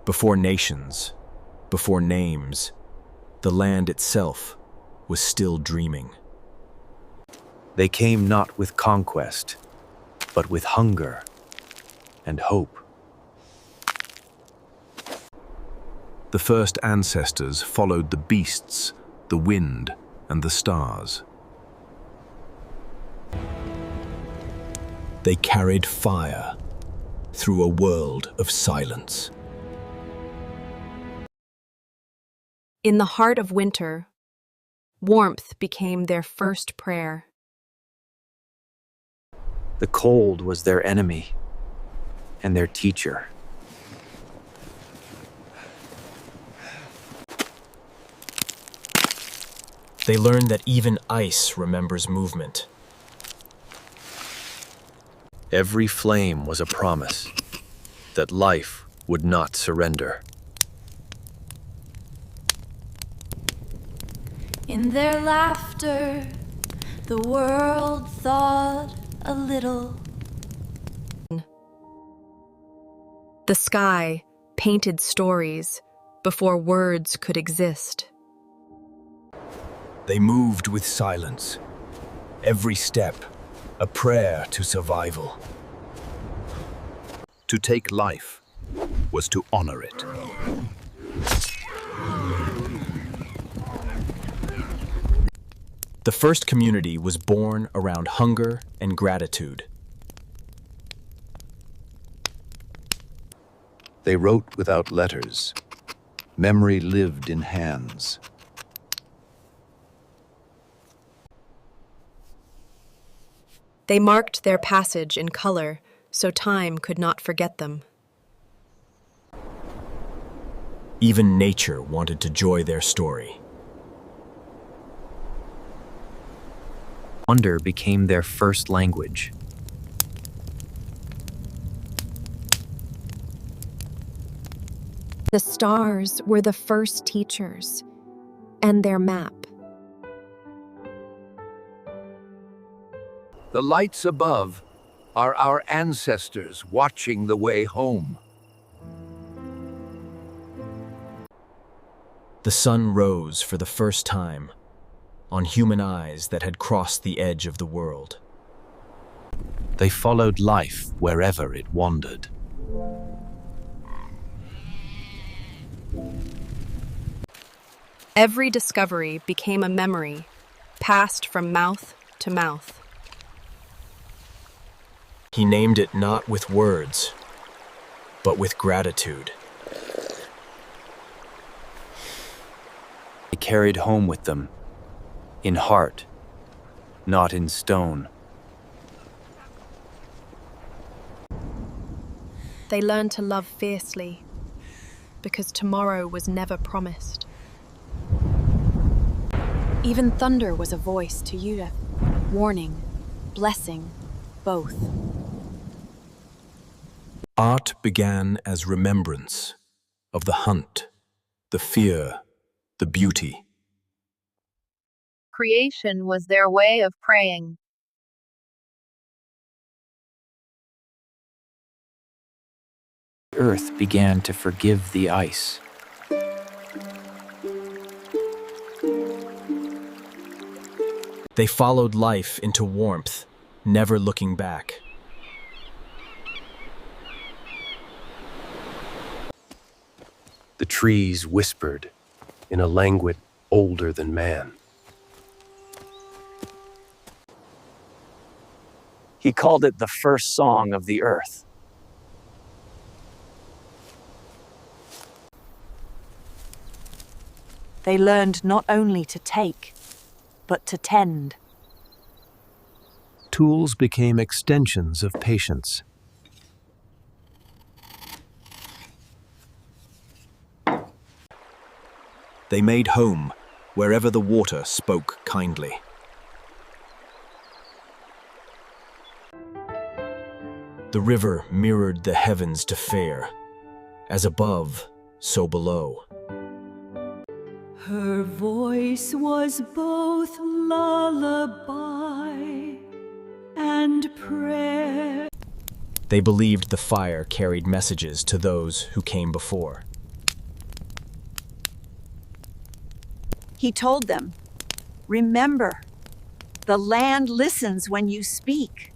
Before nations, before names, the land itself was still dreaming. They came not with conquest, but with hunger and hope. The first ancestors followed the beasts, the wind, and the stars. They carried fire through a world of silence. In the heart of winter, warmth became their first prayer. The cold was their enemy and their teacher. They learned that even ice remembers movement. Every flame was a promise that life would not surrender. In their laughter, the world thawed a little. The sky painted stories before words could exist. They moved with silence. Every step, a prayer to survival. To take life was to honor it. The first community was born around hunger and gratitude. They wrote without letters. Memory lived in hands. They marked their passage in color so time could not forget them. Even nature wanted to join their story. Wonder became their first language. The stars were the first teachers, and their map. The lights above are our ancestors watching the way home. The sun rose for the first time on human eyes that had crossed the edge of the world. They followed life wherever it wandered. Every discovery became a memory, passed from mouth to mouth. He named it not with words, but with gratitude. They carried home with them, in heart, not in stone. They learned to love fiercely, because tomorrow was never promised. Even thunder was a voice to Judith, warning, blessing, both. Art began as remembrance of the hunt, the fear, the beauty. Creation was their way of praying. Earth began to forgive the ice. They followed life into warmth, never looking back. The trees whispered in a language older than man. He called it the first song of the earth. They learned not only to take, but to tend. Tools became extensions of patience. They made home wherever the water spoke kindly. The river mirrored the heavens to fare, as above, so below. Her voice was both lullaby and prayer. They believed the fire carried messages to those who came before. He told them, "Remember, the land listens when you speak."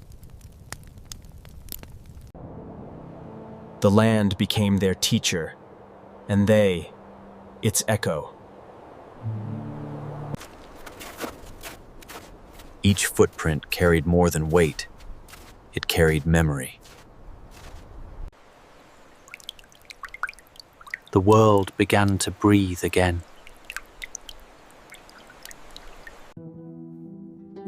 The land became their teacher, and they, its echo. Each footprint carried more than weight. It carried memory. The world began to breathe again.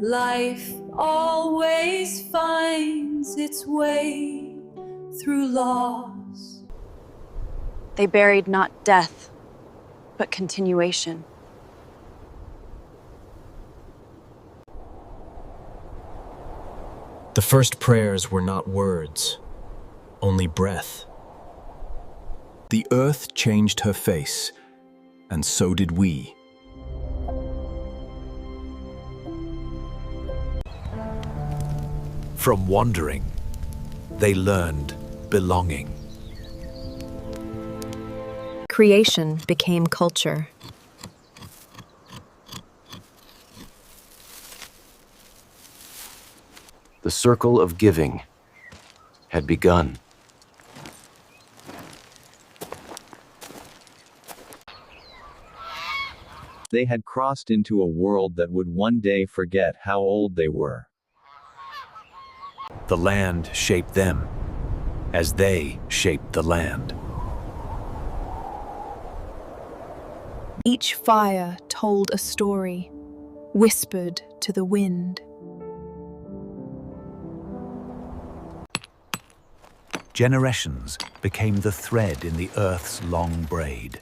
Life always finds its way through loss. They buried not death, but continuation. The first prayers were not words, only breath. The earth changed her face, and so did we. From wandering, they learned belonging. Creation became culture. The circle of giving had begun. They had crossed into a world that would one day forget how old they were. The land shaped them, as they shaped the land. Each fire told a story, whispered to the wind. Generations became the thread in the earth's long braid.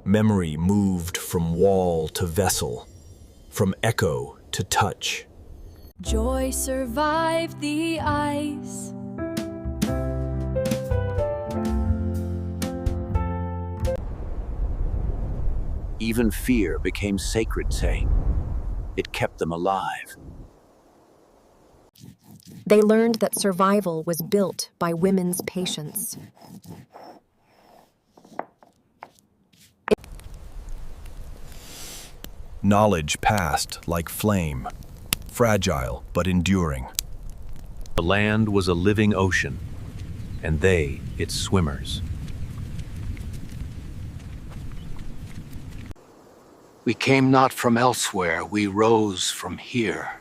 Memory moved from wall to vessel, from echo to touch. Joy survived the ice. Even fear became sacred, saying it kept them alive. They learned that survival was built by women's patience. Knowledge passed like flame, fragile but enduring. The land was a living ocean, and they its swimmers. We came not from elsewhere, we rose from here.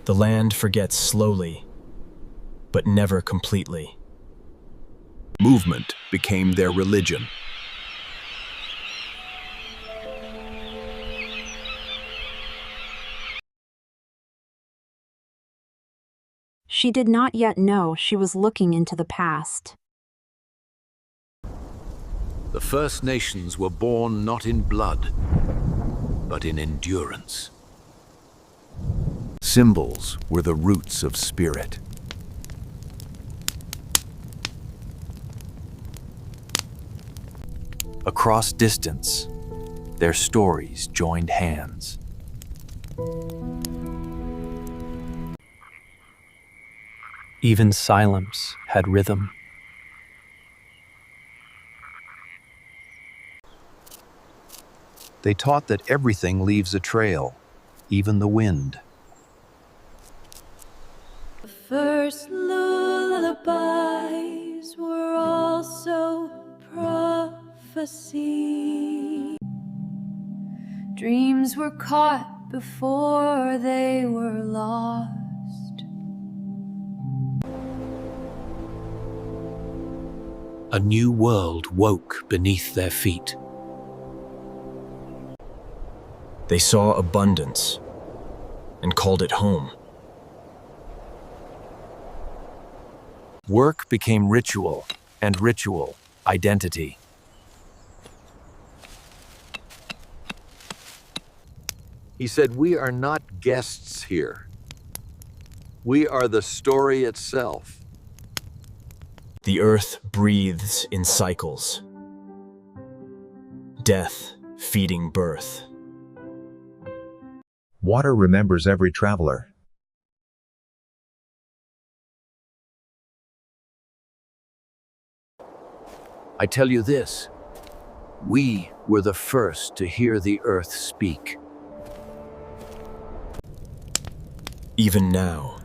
The land forgets slowly, but never completely. Movement became their religion. She did not yet know she was looking into the past. The First Nations were born not in blood, but in endurance. Symbols were the roots of spirit. Across distance, their stories joined hands. Even silence had rhythm. They taught that everything leaves a trail, even the wind. The first lullabies were also prophecy. Dreams were caught before they were lost. A new world woke beneath their feet. They saw abundance and called it home. Work became ritual, and ritual, identity. He said, "We are not guests here. We are the story itself." The earth breathes in cycles. Death feeding birth. Water remembers every traveler. I tell you this, we were the first to hear the earth speak. Even now,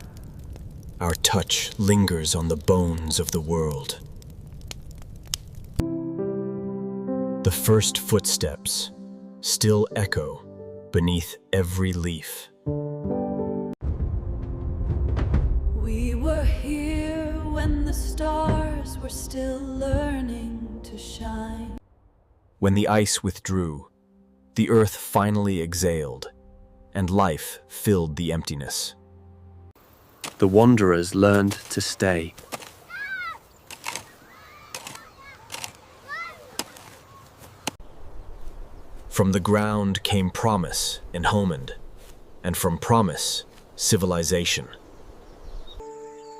our touch lingers on the bones of the world. The first footsteps still echo beneath every leaf. We were here when the stars were still learning to shine. When the ice withdrew, the earth finally exhaled, and life filled the emptiness. The wanderers learned to stay. From the ground came promise and Homond, and from promise, civilization.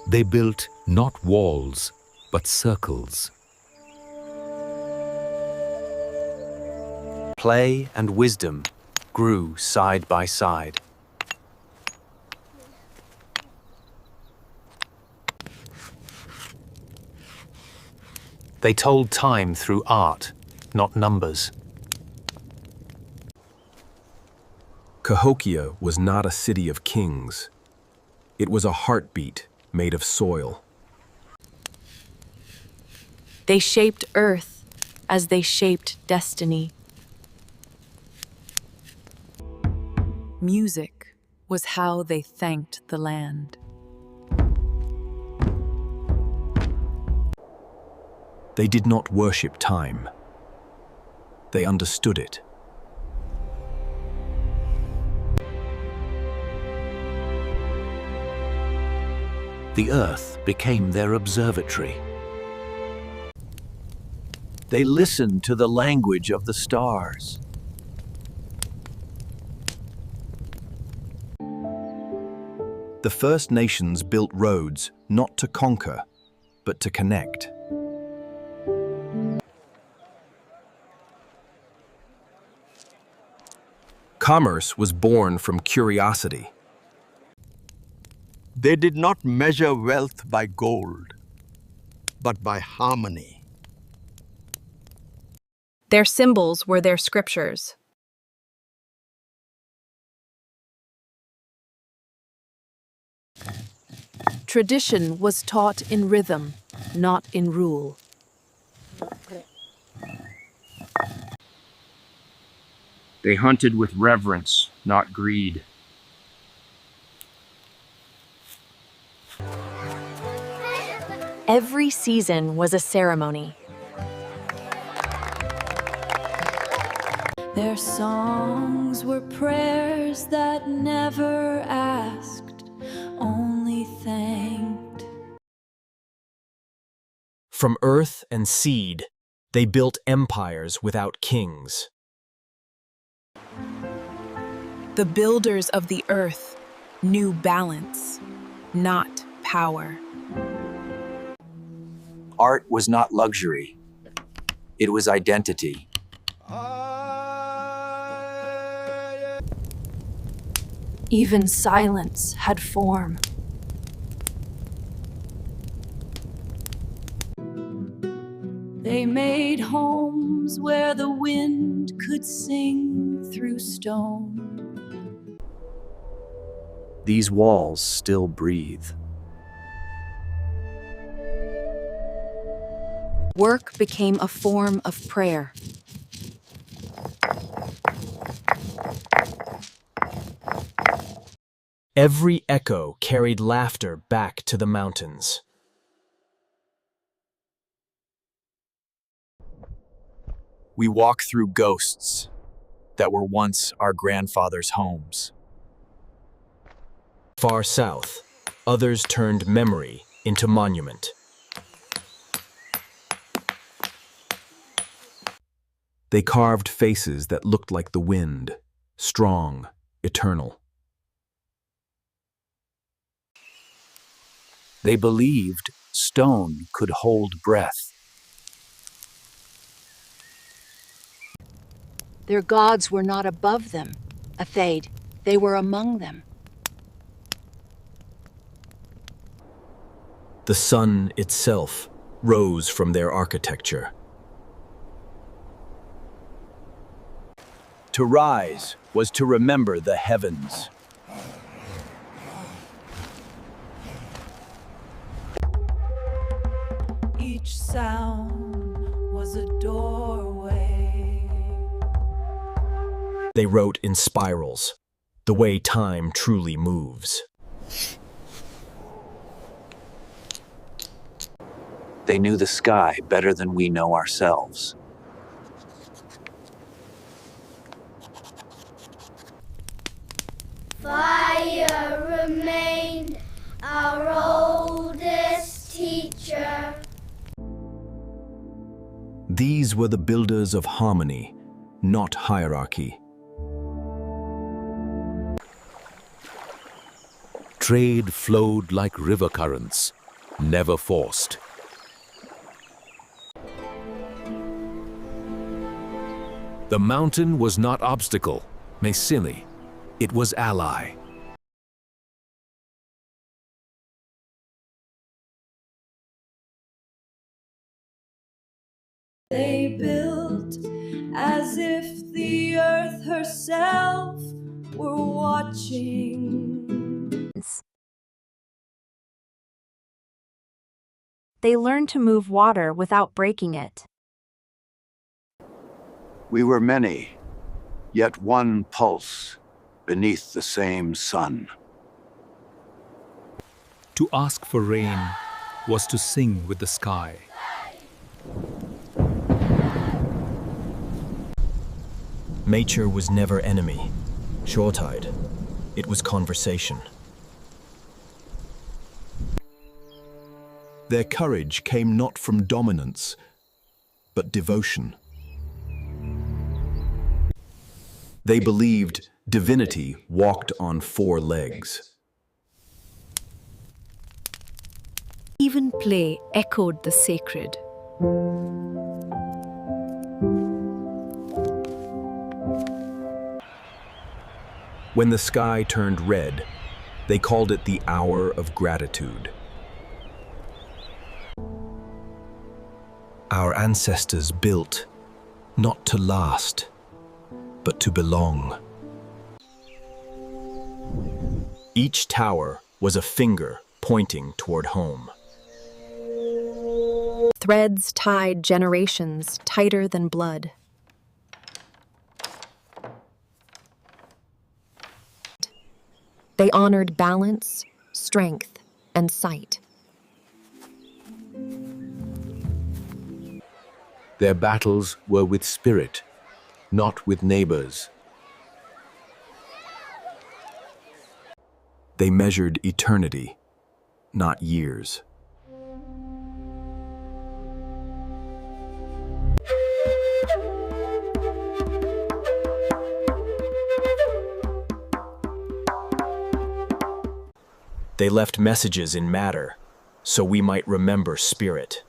They built not walls, but circles. Play and wisdom grew side by side. They told time through art, not numbers. Cahokia was not a city of kings. It was a heartbeat made of soil. They shaped Earth as they shaped destiny. Music was how they thanked the land. They did not worship time. They understood it. The earth became their observatory. They listened to the language of the stars. The First Nations built roads not to conquer, but to connect. Commerce was born from curiosity. They did not measure wealth by gold, but by harmony. Their symbols were their scriptures. Tradition was taught in rhythm, not in rule. They hunted with reverence, not greed. Every season was a ceremony. Their songs were prayers that never asked, only thanked. From earth and seed, they built empires without kings. The builders of the earth knew balance, not power. Art was not luxury. It was identity. Even silence had form. They made homes where the wind could sing through stone. These walls still breathe. Work became a form of prayer. Every echo carried laughter back to the mountains. We walk through ghosts that were once our grandfathers' homes. Far south, others turned memory into monument. They carved faces that looked like the wind, strong, eternal. They believed stone could hold breath. Their gods were not above them, Athade. They were among them. The sun itself rose from their architecture. To rise was to remember the heavens. Each sound was a doorway. They wrote in spirals, the way time truly moves. They knew the sky better than we know ourselves. Fire remained our oldest teacher. These were the builders of harmony, not hierarchy. Trade flowed like river currents, never forced. The mountain was not obstacle, Mesili. It was ally. They built as if the earth herself were watching. They learned to move water without breaking it. We were many, yet one pulse beneath the same sun. To ask for rain was to sing with the sky. Nature was never enemy, shore-tide. It was conversation. Their courage came not from dominance, but devotion. They believed divinity walked on 4 legs. Even play echoed the sacred. When the sky turned red, they called it the hour of gratitude. Our ancestors built, not to last, but to belong. Each tower was a finger pointing toward home. Threads tied generations tighter than blood. They honored balance, strength, and sight. Their battles were with spirit, not with neighbors. They measured eternity, not years. They left messages in matter, so we might remember spirit.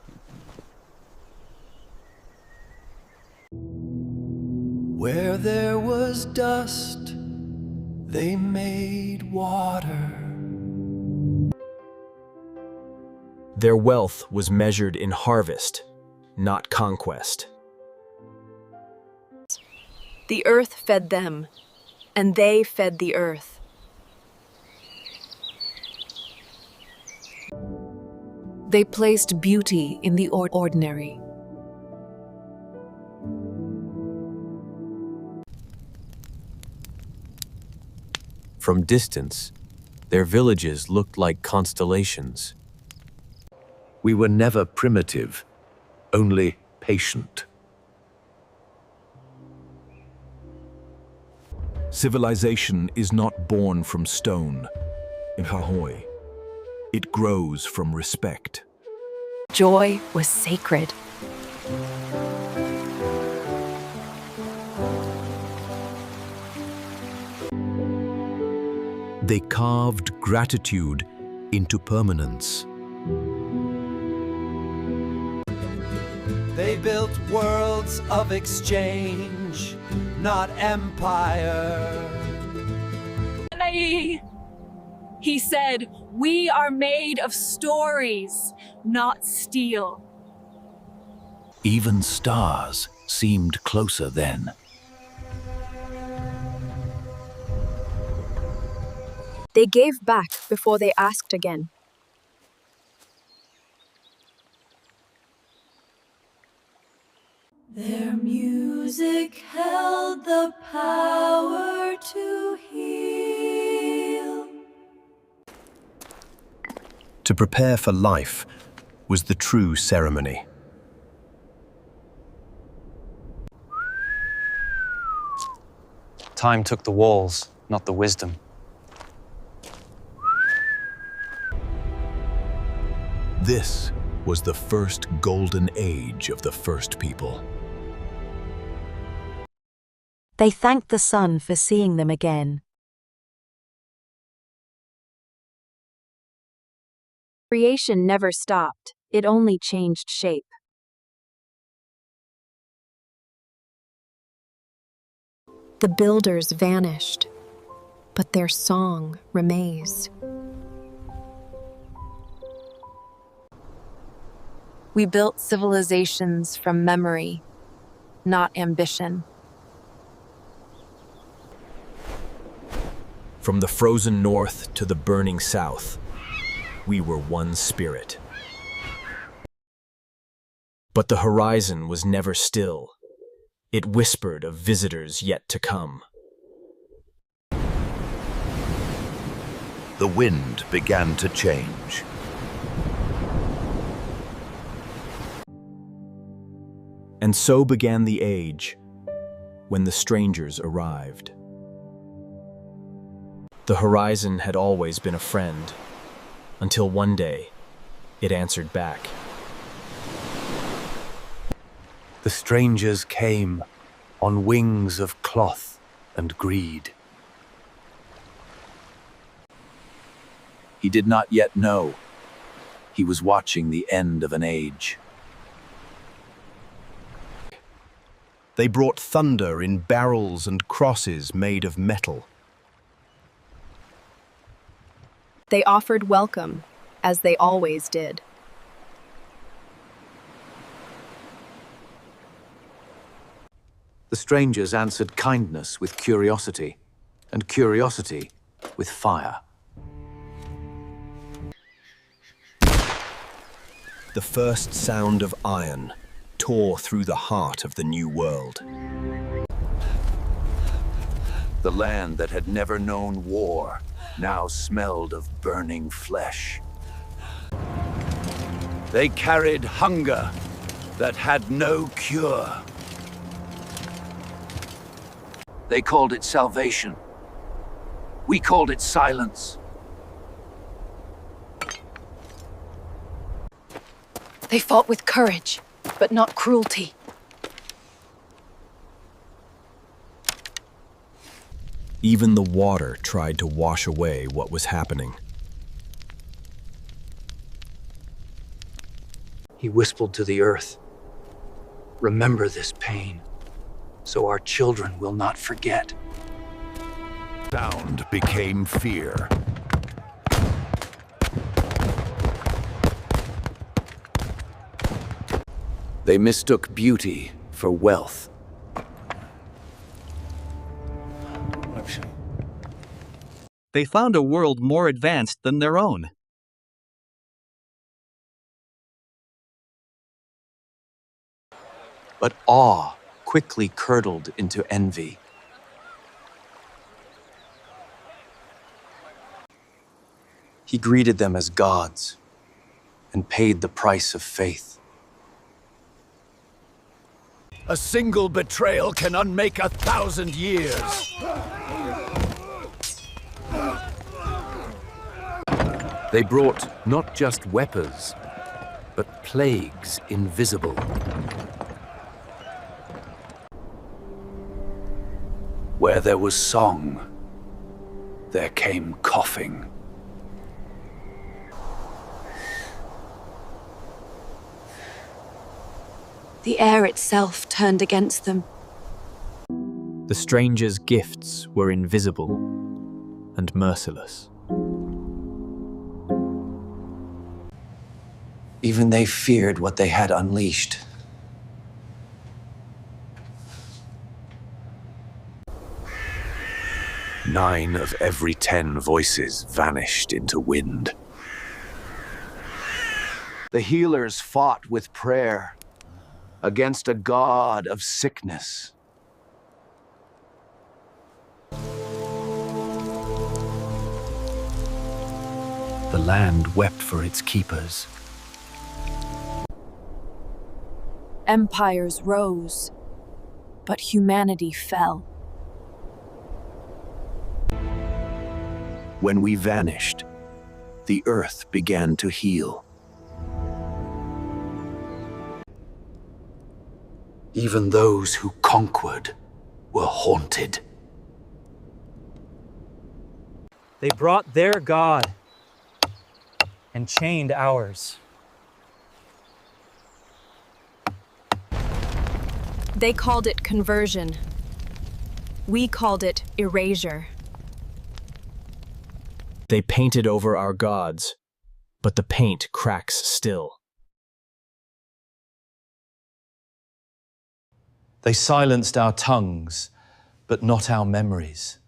Where there was dust, they made water. Their wealth was measured in harvest, not conquest. The earth fed them, and they fed the earth. They placed beauty in the ordinary. From distance, their villages looked like constellations. We were never primitive, only patient. Civilization is not born from stone, in Hahoy. It grows from respect. Joy was sacred. They carved gratitude into permanence. They built worlds of exchange, not empire. He said, "We are made of stories, not steel." Even stars seemed closer then. They gave back before they asked again. Their music held the power to heal. To prepare for life was the true ceremony. Time took the walls, not the wisdom. This was the first golden age of the first people. They thanked the sun for seeing them again. Creation never stopped, it only changed shape. The builders vanished, but their song remains. We built civilizations from memory, not ambition. From the frozen north to the burning south, we were one spirit. But the horizon was never still. It whispered of visitors yet to come. The wind began to change. And so began the age when the strangers arrived. The horizon had always been a friend, until one day it answered back. The strangers came on wings of cloth and greed. He did not yet know. He was watching the end of an age. They brought thunder in barrels and crosses made of metal. They offered welcome, as they always did. The strangers answered kindness with curiosity, and curiosity with fire. The first sound of iron tore through the heart of the new world. The land that had never known war now smelled of burning flesh. They carried hunger that had no cure. They called it salvation. We called it silence. They fought with courage, but not cruelty. Even the water tried to wash away what was happening. He whispered to the earth, "Remember this pain, so our children will not forget." Sound became fear. They mistook beauty for wealth. They found a world more advanced than their own. But awe quickly curdled into envy. He greeted them as gods and paid the price of faith. A single betrayal can unmake 1,000 years. They brought not just weapons, but plagues invisible. Where there was song, there came coughing. The air itself turned against them. The strangers' gifts were invisible and merciless. Even they feared what they had unleashed. 9 of every 10 voices vanished into wind. The healers fought with prayer against a god of sickness. The land wept for its keepers. Empires rose, but humanity fell. When we vanished, the earth began to heal. Even those who conquered were haunted. They brought their god and chained ours. They called it conversion. We called it erasure. They painted over our gods, but the paint cracks still. They silenced our tongues, but not our memories.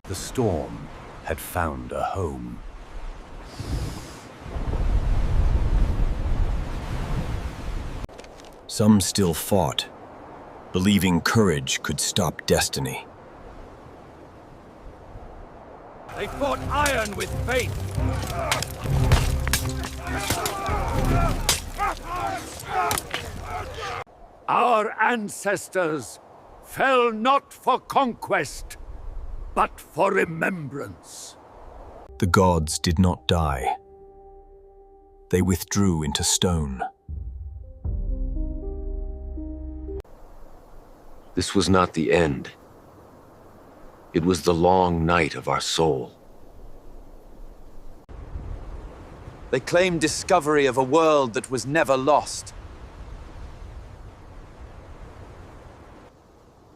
The storm had found a home. Some still fought, believing courage could stop destiny. They fought iron with faith. Our ancestors fell not for conquest, but for remembrance. The gods did not die. They withdrew into stone. This was not the end. It was the long night of our soul. They claimed discovery of a world that was never lost.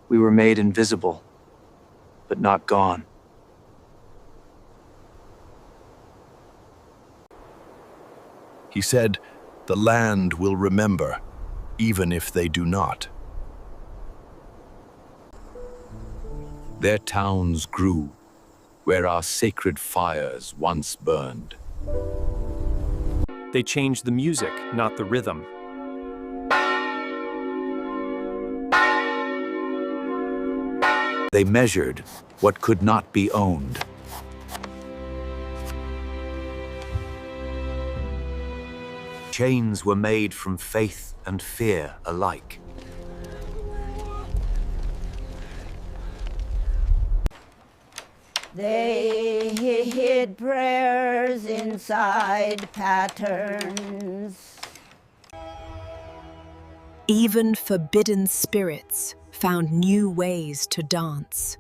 We were made invisible, but not gone. He said, "The land will remember, even if they do not." Their towns grew, where our sacred fires once burned. They changed the music, not the rhythm. They measured what could not be owned. Chains were made from faith and fear alike. They hid prayers inside patterns. Even forbidden spirits found new ways to dance.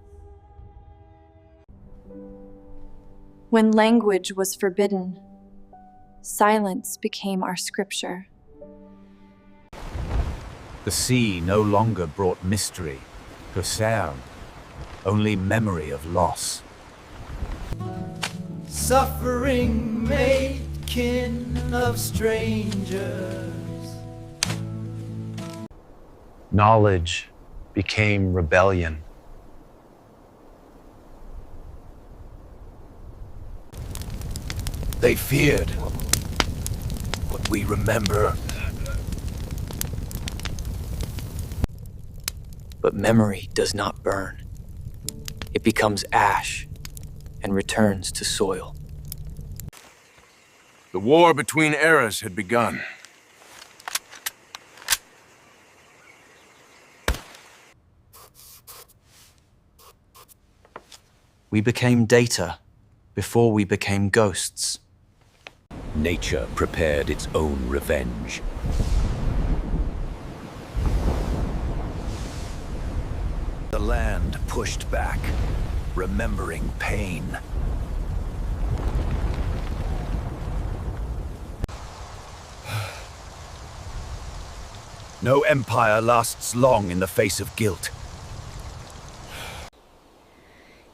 When language was forbidden, silence became our scripture. The sea no longer brought mystery, erasure, only memory of loss. Suffering made kin of strangers. Knowledge became rebellion. They feared what we remember. But memory does not burn. It becomes ash and returns to soil. The war between eras had begun. We became data before we became ghosts. Nature prepared its own revenge. The land pushed back, remembering pain. No empire lasts long in the face of guilt.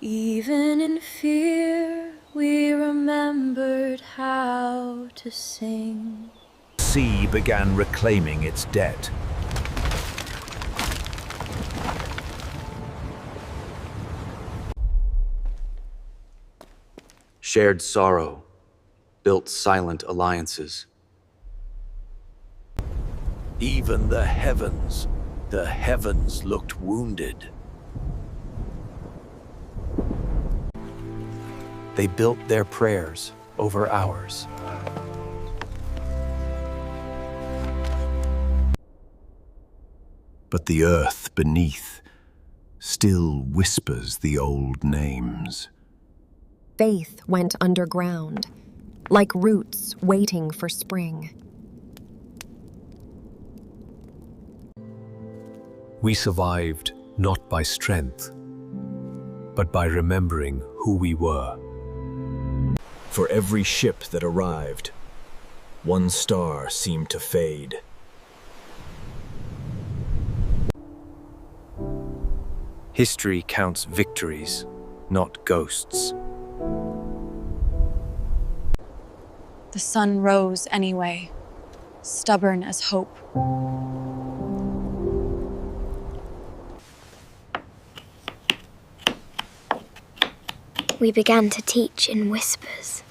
Even in fear, we remembered how to sing. The sea began reclaiming its debt. shared sorrow, built silent alliances. Even the heavens looked wounded. They built their prayers over ours. But the earth beneath still whispers the old names. Faith went underground, like roots waiting for spring. We survived not by strength, but by remembering who we were. For every ship that arrived, one star seemed to fade. History counts victories, not ghosts. The sun rose anyway, stubborn as hope. We began to teach in whispers.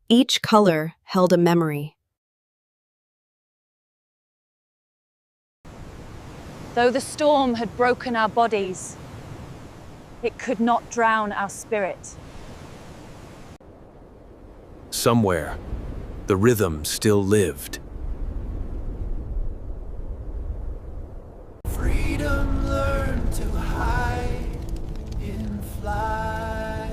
Each color held a memory. Though the storm had broken our bodies, it could not drown our spirit. Somewhere, the rhythm still lived. Freedom learned to hide in flight.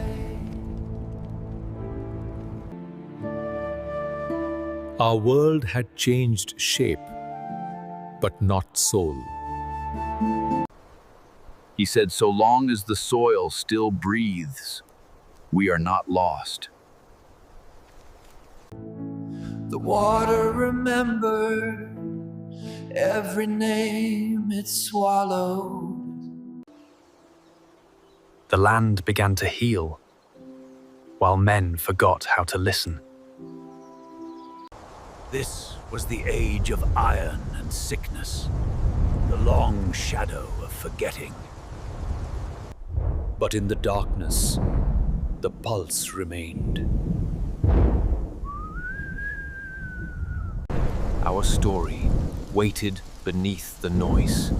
Our world had changed shape, but not soul. He said, so long as the soil still breathes, we are not lost. The water remembered every name it swallowed. The land began to heal, while men forgot how to listen. This was the age of iron and sickness, the long shadow of forgetting. But in the darkness, the pulse remained. Our story waited beneath the noise.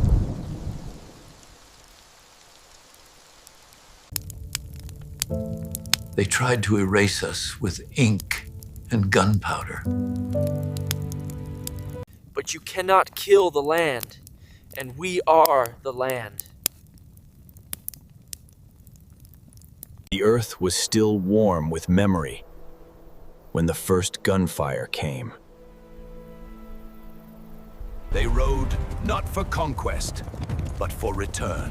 They tried to erase us with ink and gunpowder. But you cannot kill the land, and we are the land. The earth was still warm with memory when the first gunfire came. They rode not for conquest, but for return.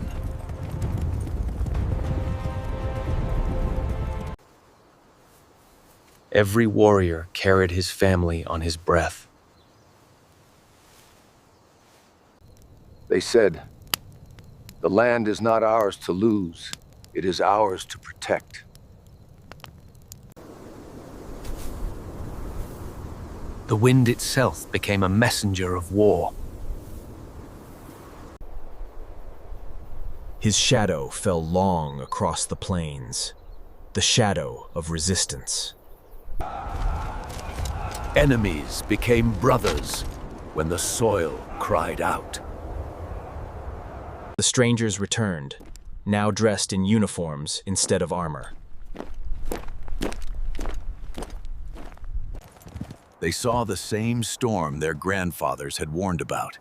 Every warrior carried his family on his breath. They said, the land is not ours to lose, it is ours to protect. The wind itself became a messenger of war. His shadow fell long across the plains, the shadow of resistance. Enemies became brothers when the soil cried out. The strangers returned, now dressed in uniforms instead of armor. They saw the same storm their grandfathers had warned about.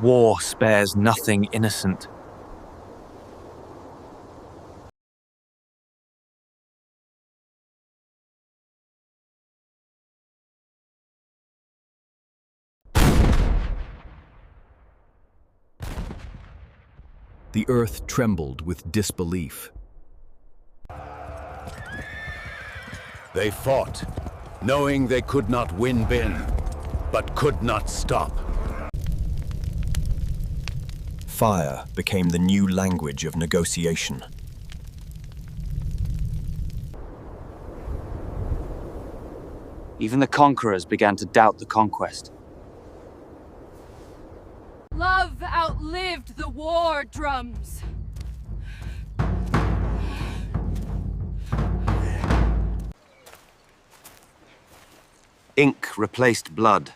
War spares nothing innocent. The earth trembled with disbelief. They fought, knowing they could not win bin, but could not stop. Fire became the new language of negotiation. Even the conquerors began to doubt the conquest. outlived the war drums. Ink replaced blood,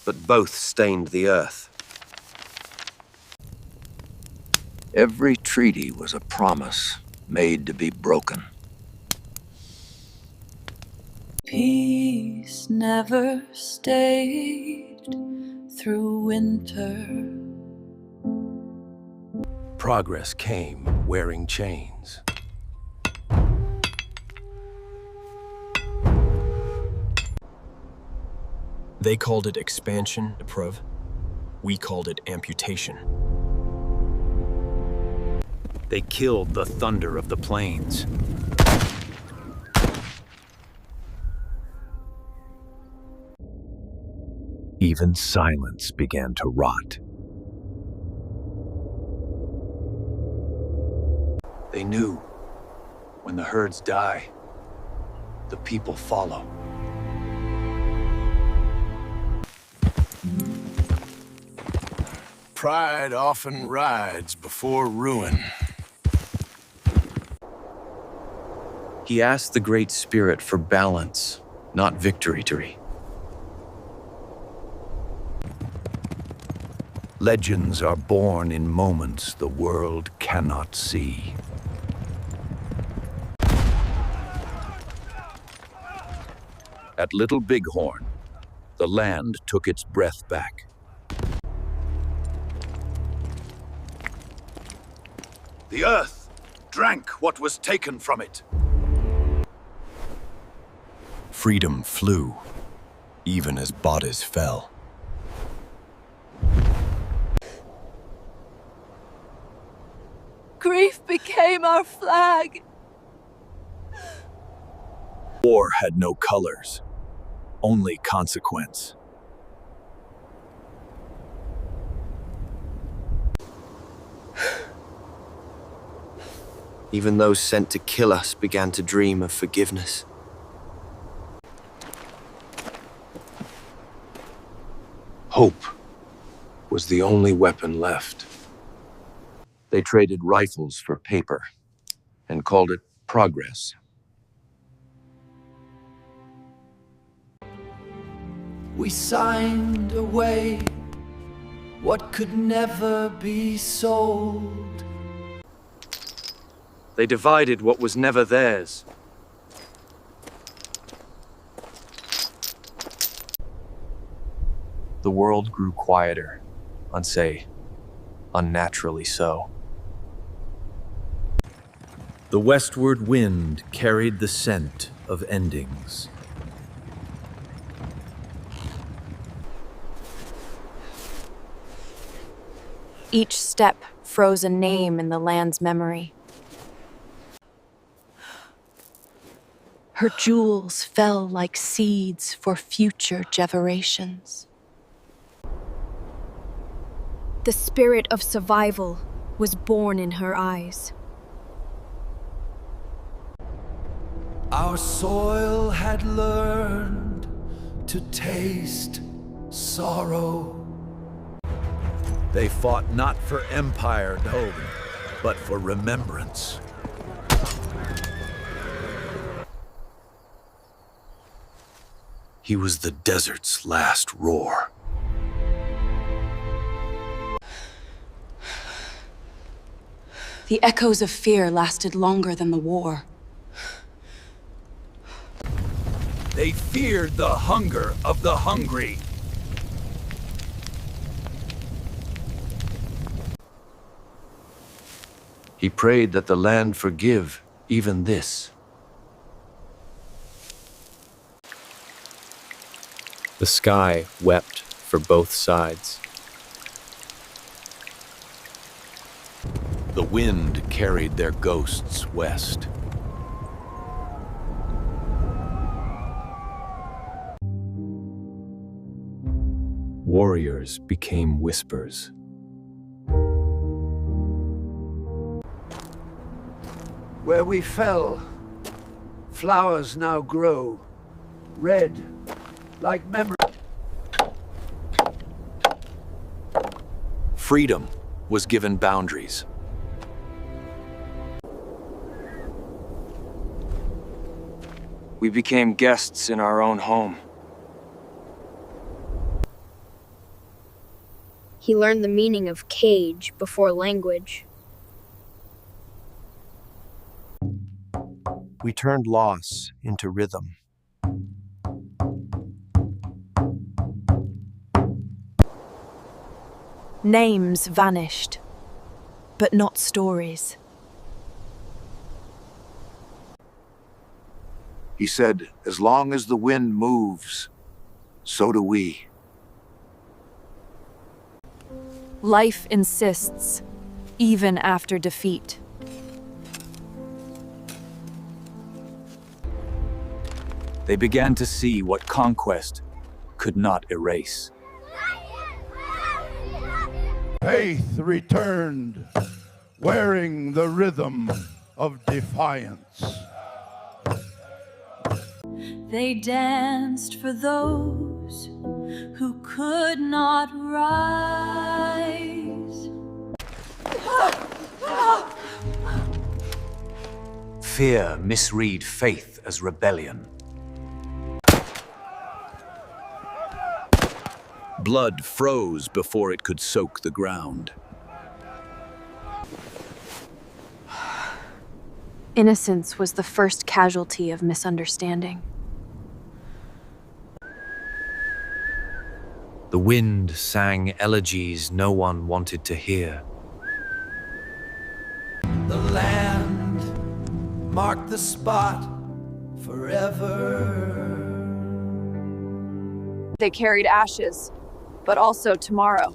but both stained the earth. Every treaty was a promise made to be broken. Peace never stayed through winter. Progress came wearing chains. They called it expansion, Prov. We called it amputation. They killed the thunder of the plains. Even silence began to rot. They knew when the herds die, the people follow. Pride often rides before ruin. He asked the Great Spirit for balance, not victory. Legends are born in moments the world cannot see. At Little Bighorn, the land took its breath back. The earth drank what was taken from it. Freedom flew, even as bodies fell. Grief became our flag. War had no colors, only consequence. Even those sent to kill us began to dream of forgiveness. Hope was the only weapon left. They traded rifles for paper and called it progress. We signed away what could never be sold. They divided what was never theirs. The world grew quieter, unnaturally so. The westward wind carried the scent of endings. Each step froze a name in the land's memory. Her jewels fell like seeds for future generations. The spirit of survival was born in her eyes. Our soil had learned to taste sorrow. They fought not for empire, no, but for remembrance. He was the desert's last roar. The echoes of fear lasted longer than the war. They feared the hunger of the hungry. He prayed that the land forgive even this. The sky wept for both sides. The wind carried their ghosts west. Warriors became whispers. Where we fell, flowers now grow, red, like memory. Freedom was given boundaries. We became guests in our own home. He learned the meaning of cage before language. We turned loss into rhythm. Names vanished, but not stories. He said, as long as the wind moves, so do we. Life insists, even after defeat. They began to see what conquest could not erase. Faith returned, wearing the rhythm of defiance. They danced for those who could not rise. Fear misread faith as rebellion. Blood froze before it could soak the ground. Innocence was the first casualty of misunderstanding. The wind sang elegies no one wanted to hear. The land marked the spot forever. They carried ashes, but also tomorrow.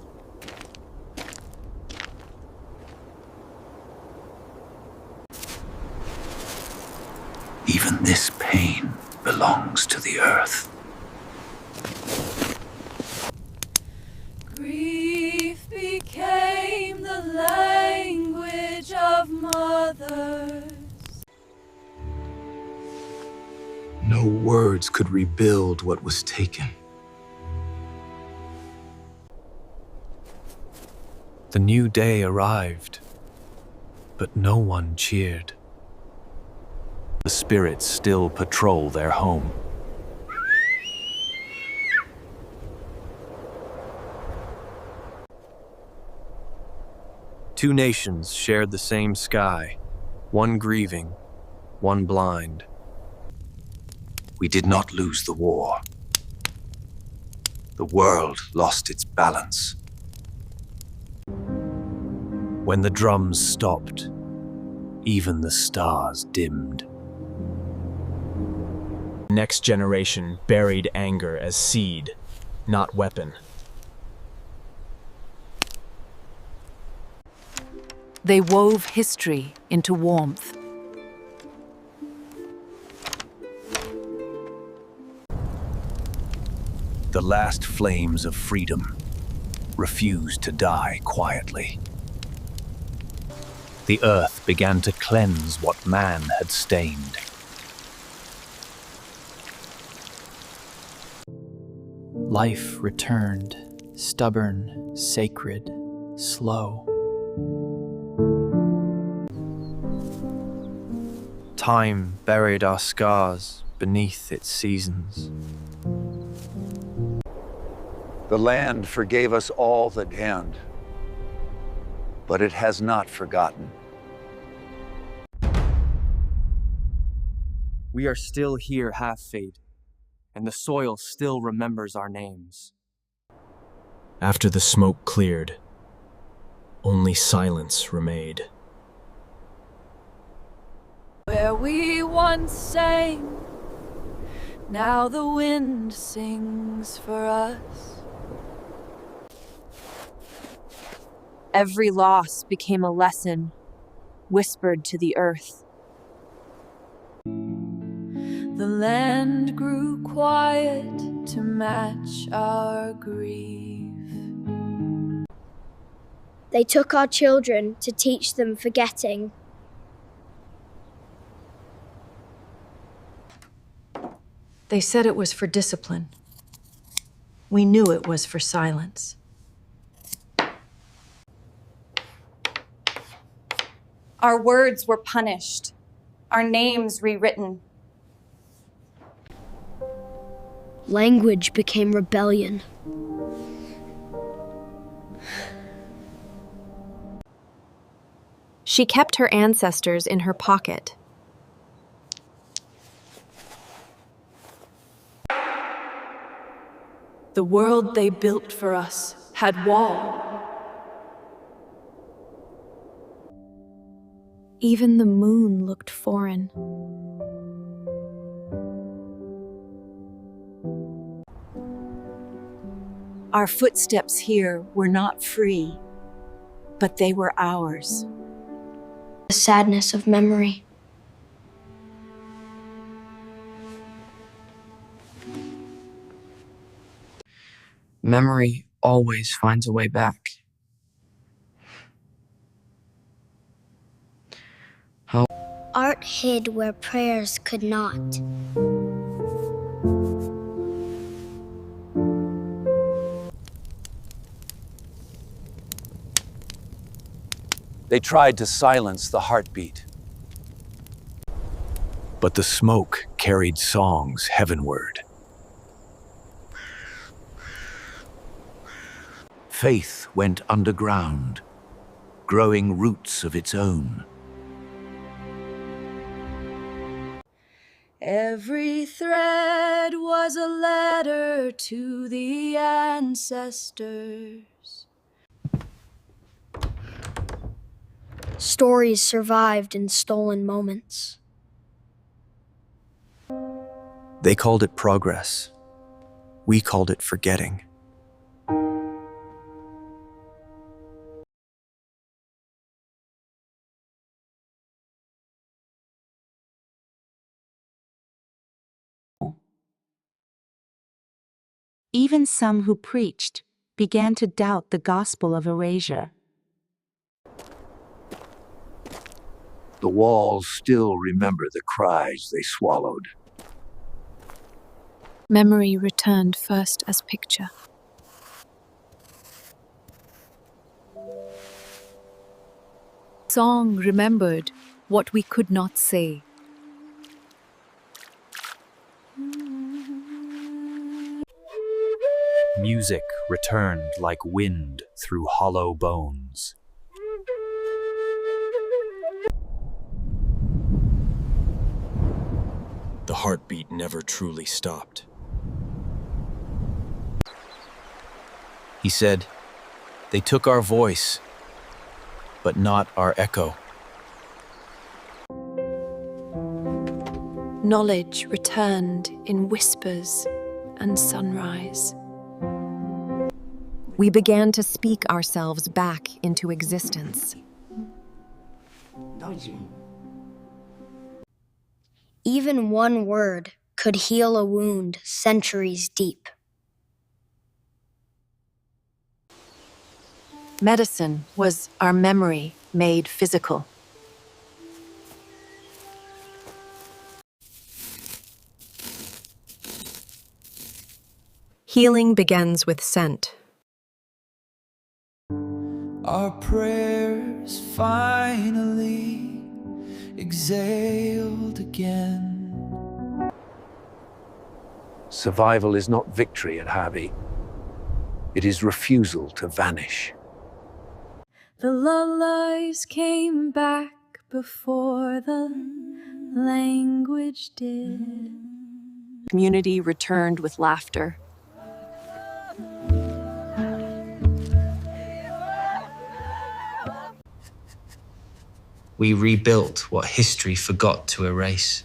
Even this pain belongs to the earth. Grief became the language of mothers. No words could rebuild what was taken. The new day arrived, but no one cheered. The spirits still patrol their home. Two nations shared the same sky, one grieving, one blind. We did not lose the war. The world lost its balance. When the drums stopped, even the stars dimmed. Next generation buried anger as seed, not weapon. They wove history into warmth. The last flames of freedom refused to die quietly. The earth began to cleanse what man had stained. Life returned, stubborn, sacred, slow. Time buried our scars beneath its seasons. The land forgave us all the damned, but it has not forgotten. We are still here half-fate, and the soil still remembers our names. After the smoke cleared, only silence remained. Where we once sang, now the wind sings for us. Every loss became a lesson, whispered to the earth. The land grew quiet to match our grief. They took our children to teach them forgetting. They said it was for discipline. We knew it was for silence. Our words were punished, our names rewritten. Language became rebellion. She kept her ancestors in her pocket. The world they built for us had wall. Even the moon looked foreign. Our footsteps here were not free, but they were ours. The sadness of memory. Memory always finds a way back. Art hid where prayers could not. They tried to silence the heartbeat. But the smoke carried songs heavenward. Faith went underground, growing roots of its own. Every thread was a letter to the ancestors. Stories survived in stolen moments. They called it progress. We called it forgetting. Even some who preached began to doubt the gospel of erasure. The walls still remember the cries they swallowed. Memory returned first as picture. Song remembered what we could not say. Music returned like wind through hollow bones. The heartbeat never truly stopped. He said, "They took our voice, but not our echo." Knowledge returned in whispers and sunrise. We began to speak ourselves back into existence. Even one word could heal a wound centuries deep. Medicine was our memory made physical. Healing begins with scent. Our prayers finally exhaled again. Survival is not victory at Harvey. It is refusal to vanish. The lullabies came back before the language did. Community returned with laughter. We rebuilt what history forgot to erase.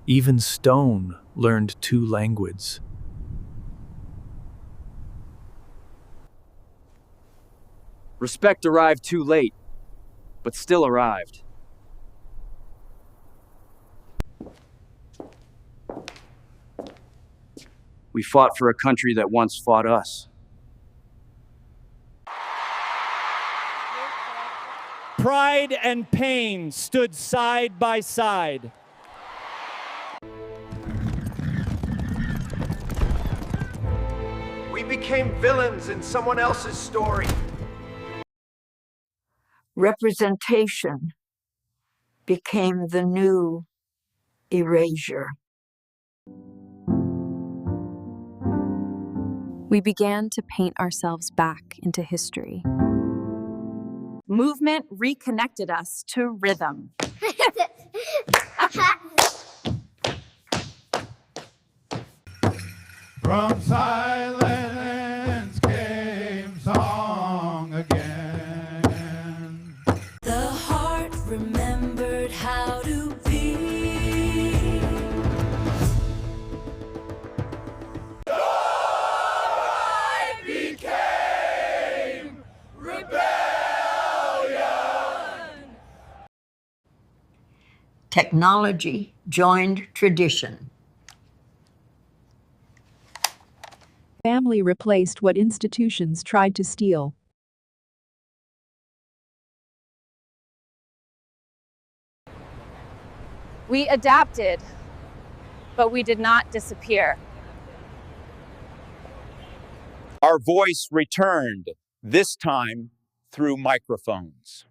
Even stone learned 2 languages. Respect arrived too late, but still arrived. We fought for a country that once fought us. Pride and pain stood side by side. We became villains in someone else's story. Representation became the new erasure. We began to paint ourselves back into history. Movement reconnected us to rhythm. From silence came song again. The heart remembered how to be. I became rebellion. Technology joined tradition. Family replaced what institutions tried to steal. We adapted, but we did not disappear. Our voice returned, this time through microphones.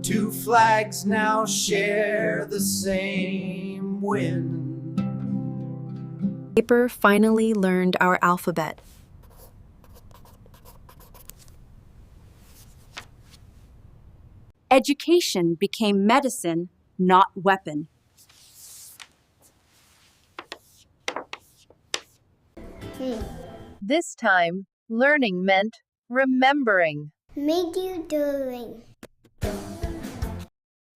Two flags now share the same wind. Paper finally learned our alphabet. Education became medicine, not weapon. This time, learning meant remembering. Made you doing.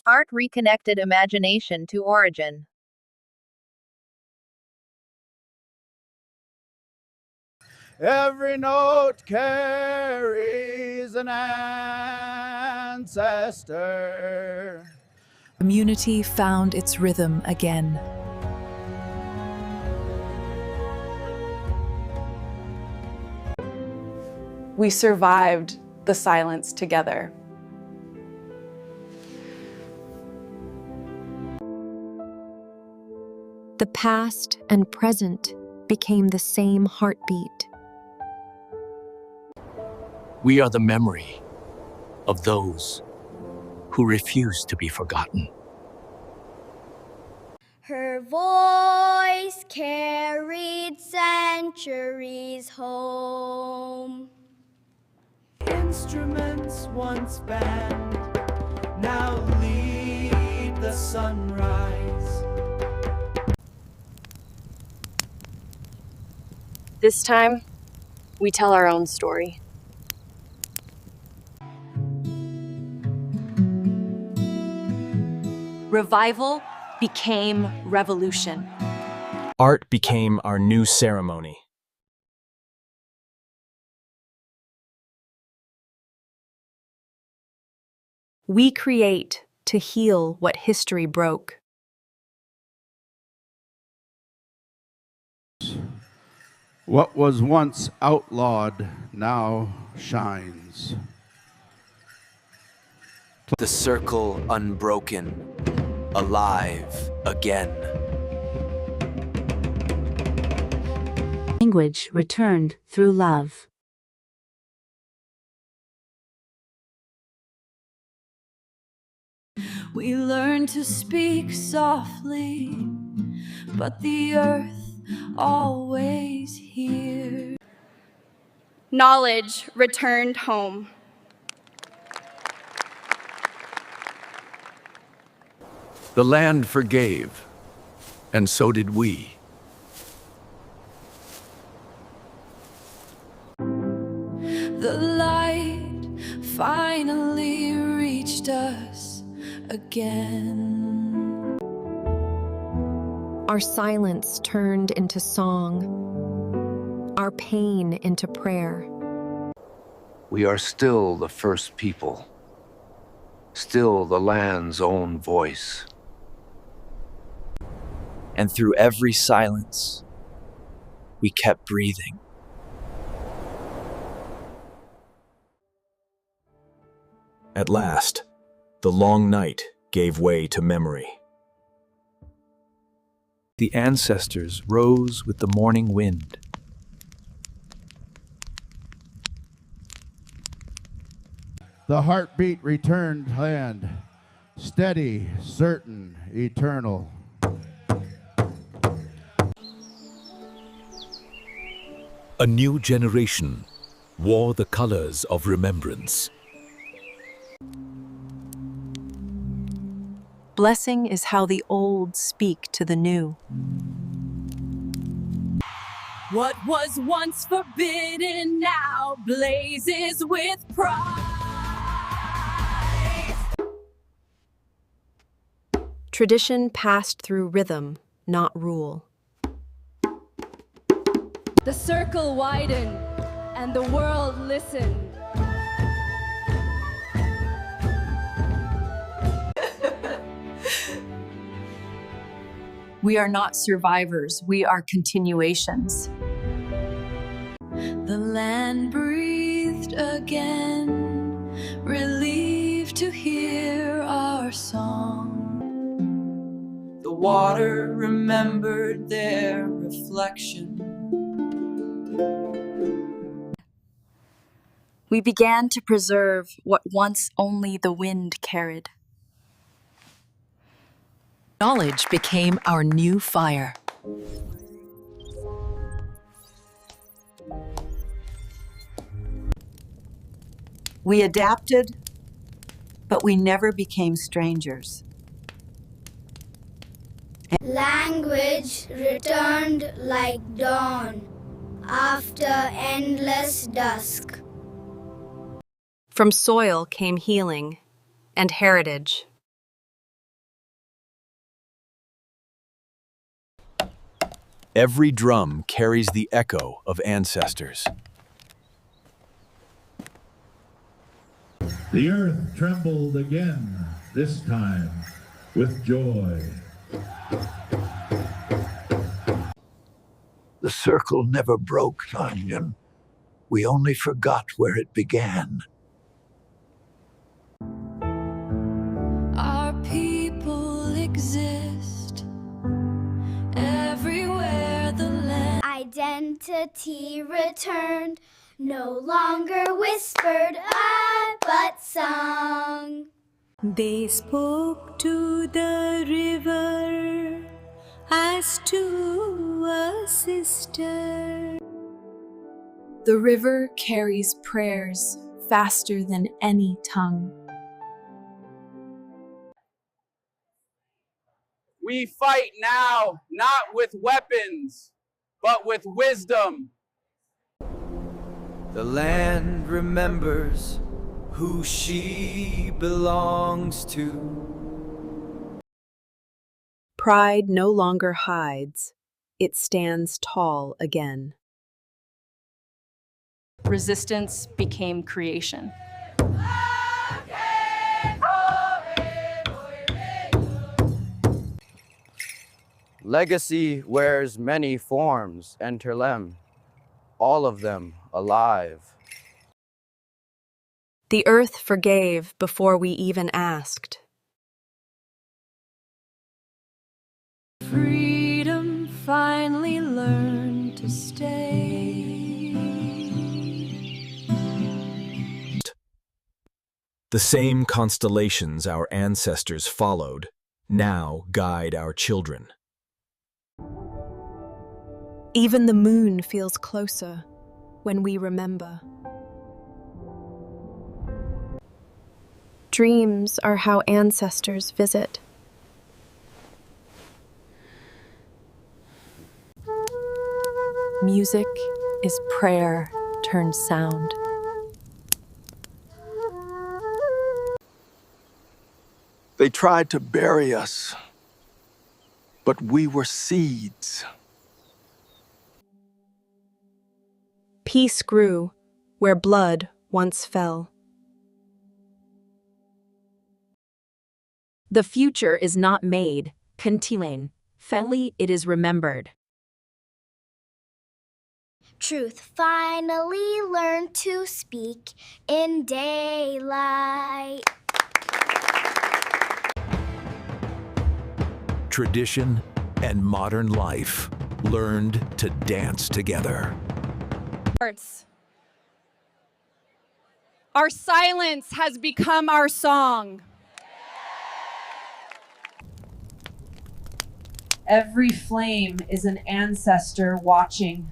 Art reconnected imagination to origin. Every note carries an ancestor. Community found its rhythm again. We survived the silence together. The past and present became the same heartbeat. We are the memory of those who refuse to be forgotten. Her voice carried centuries home. Instruments once banned now lead the sunrise. This time, we tell our own story. Revival became revolution. Art became our new ceremony. We create to heal what history broke. What was once outlawed now shines. The circle unbroken, alive again. Language returned through love. We learned to speak softly, but the earth always hears. Knowledge returned home. The land forgave, and so did we. The light finally reached us again. Our silence turned into song, our pain into prayer. We are still the first people, still the land's own voice. And through every silence, we kept breathing. At last, the long night gave way to memory. The ancestors rose with the morning wind. The heartbeat returned land, steady, certain, eternal. A new generation wore the colors of remembrance. Blessing is how the old speak to the new. What was once forbidden now blazes with pride. Tradition passed through rhythm, not rule. The circle widened and the world listened. We are not survivors, we are continuations. The land breathed again, relieved to hear our song. The water remembered their reflection. We began to preserve what once only the wind carried. Knowledge became our new fire. We adapted, but we never became strangers. Language returned like dawn after endless dusk. From soil came healing and heritage. Every drum carries the echo of ancestors. The earth trembled again, this time with joy. The circle never broke, Lanyan. We only forgot where it began. Our people exist everywhere the land. Identity returned, no longer whispered, but sung. They spoke to the river as to a sister. The river carries prayers faster than any tongue. We fight now, not with weapons, but with wisdom. The land remembers who she belongs to. Pride no longer hides, it stands tall again. Resistance became creation. Legacy wears many forms, Enterlem, all of them alive. The earth forgave before we even asked. Freedom finally learned to stay. The same constellations our ancestors followed now guide our children. Even the moon feels closer when we remember. Dreams are how ancestors visit. Music is prayer turned sound. They tried to bury us, but we were seeds. Peace grew where blood once fell. The future is not made, Kuntilain. Feli, it is remembered. Truth finally learned to speak in daylight. Tradition and modern life learned to dance together. Our silence has become our song. Every flame is an ancestor watching.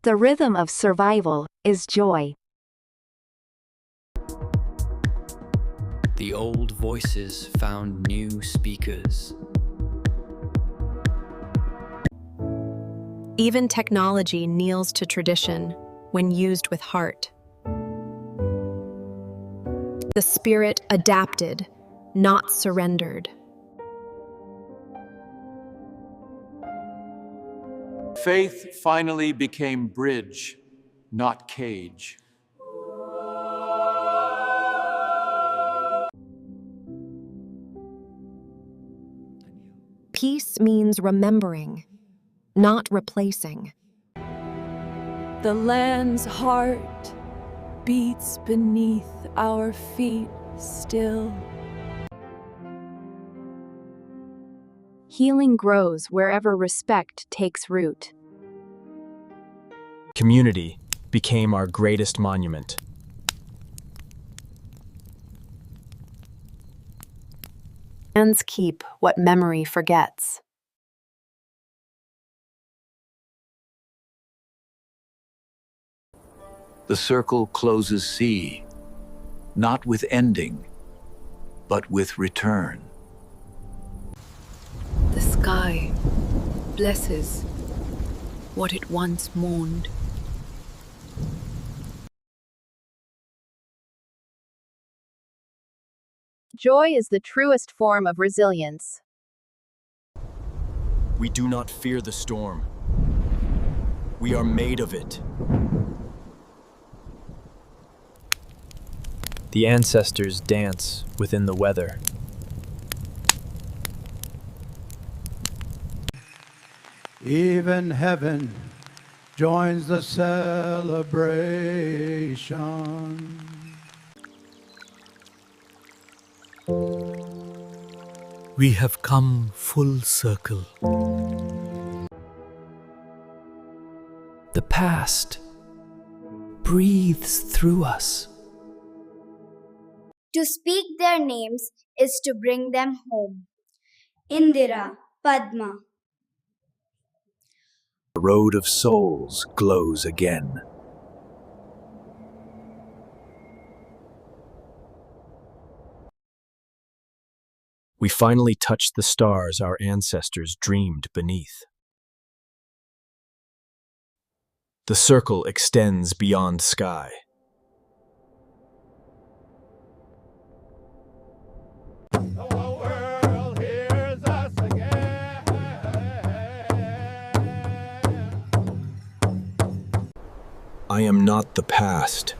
The rhythm of survival is joy. The old voices found new speakers. Even technology kneels to tradition when used with heart. The spirit adapted, not surrendered. Faith finally became bridge, not cage. Peace means remembering, not replacing. The land's heart beats beneath our feet still. Healing grows wherever respect takes root. Community became our greatest monument. Hands keep what memory forgets. The circle closes sea, not with ending, but with return. The sky blesses what it once mourned. Joy is the truest form of resilience. We do not fear the storm. We are made of it. The ancestors dance within the weather. Even heaven joins the celebration. We have come full circle. The past breathes through us. To speak their names is to bring them home. Indira, Padma. The road of souls glows again. We finally touched the stars our ancestors dreamed beneath. The circle extends beyond sky. I am not the past.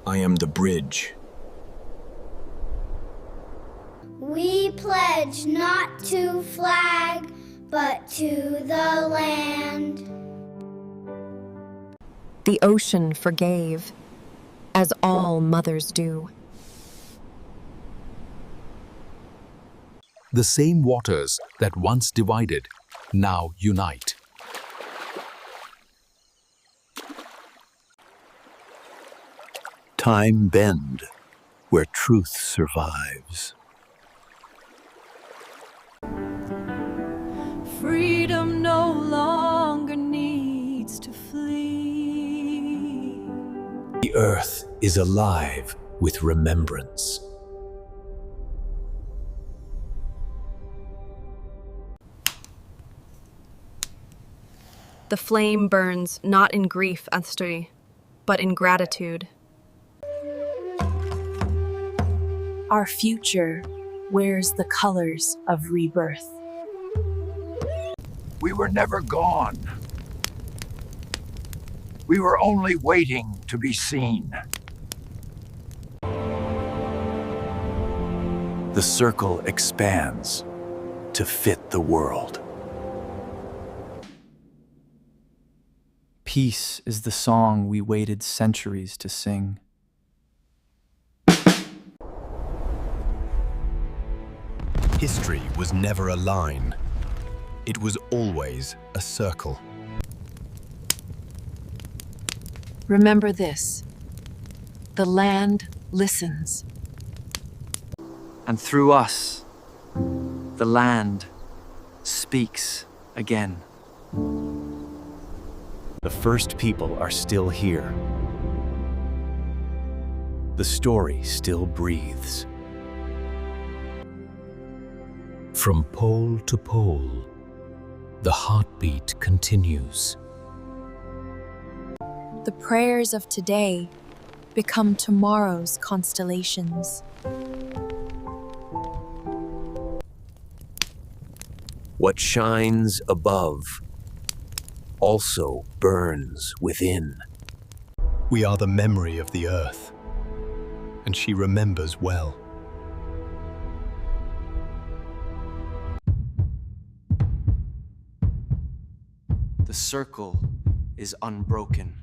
I am the bridge. We pledge not to flag, but to the land. The ocean forgave, as all mothers do. The same waters that once divided now unite. Time bend where truth survives. Freedom no longer needs to flee. The earth is alive with remembrance. The flame burns not in grief, Astri, but in gratitude. Our future wears the colors of rebirth. We were never gone. We were only waiting to be seen. The circle expands to fit the world. Peace is the song we waited centuries to sing. History was never a line. It was always a circle. Remember this. The land listens. And through us, the land speaks again. The first people are still here. The story still breathes. From pole to pole, the heartbeat continues. The prayers of today become tomorrow's constellations. What shines above also burns within. We are the memory of the earth, and she remembers well. The circle is unbroken.